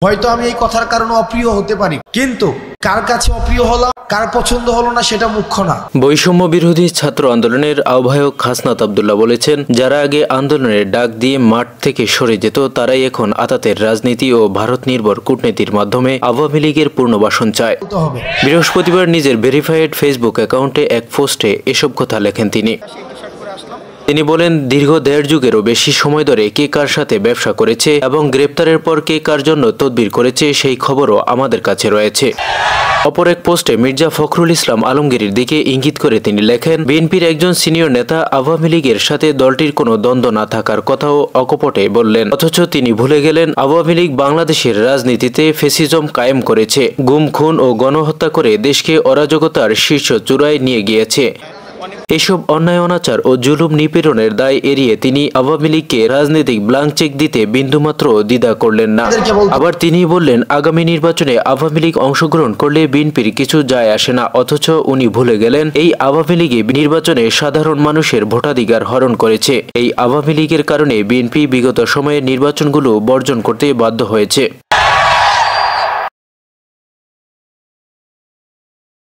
হয়তো আমি এই কথার কারণে অপ্রিয় হতে পারি, কিন্তু কার কাছে অপ্রিয় হলাম, কার পছন্দ হলো না সেটা মুখ্য না। বৈষম্য বিরোধী ছাত্র আন্দোলনের আহ্বায়ক হাসনাত আব্দুল্লাহ বলেছেন, যারা আগে আন্দোলনের ডাক দিয়ে মাঠ থেকে সরে যেত তারাই এখন আতাতের রাজনীতি ও ভারত নির্ভর কূটনীতির মাধ্যমে আওয়ামী লীগের পুনর্বাসন চায়। বৃহস্পতিবার নিজের ভেরিফাইড ফেসবুক অ্যাকাউন্টে এক পোস্টে এসব কথা লেখেন তিনি বলেন, দীর্ঘ 1.5 যুগেরও বেশি সময় ধরে কে কার সাথে ব্যবসা করেছে এবং গ্রেপ্তারের পর কে কার জন্য তদবির করেছে সেই খবরও আমাদের কাছে রয়েছে। অপর এক পোস্টে মির্জা ফখরুল ইসলাম আলমগীরের দিকে ইঙ্গিত করে তিনি লেখেন, বিএনপির একজন সিনিয়র নেতা আওয়ামী লীগের সাথে দলটির কোনো দ্বন্দ্ব না থাকার কথাও অকপটে বললেন, অথচ তিনি ভুলে গেলেন আওয়ামী লীগ বাংলাদেশের রাজনীতিতে ফ্যাসিজম কায়েম করেছে, গুম খুন ও গণহত্যা করে দেশকে অরাজকতার শীর্ষ চূড়ায় নিয়ে গিয়েছে। এসব অন্যায় অনাচার ও জুলুম নিপীড়নের দায় এড়িয়ে তিনি আওয়ামী লীগকে রাজনৈতিক ব্লাঙ্ক চেক দিতে বিন্দুমাত্র দ্বিধা করলেন না। আবার তিনি বললেন, আগামী নির্বাচনে আওয়ামী লীগ অংশগ্রহণ করলে বিএনপির কিছু যায় আসে না, অথচ উনি ভুলে গেলেন এই আওয়ামী লীগে নির্বাচনে সাধারণ মানুষের ভোটাধিকার হরণ করেছে। এই আওয়ামী লীগের কারণে বিএনপি বিগত সময়ে নির্বাচনগুলো বর্জন করতে বাধ্য হয়েছে।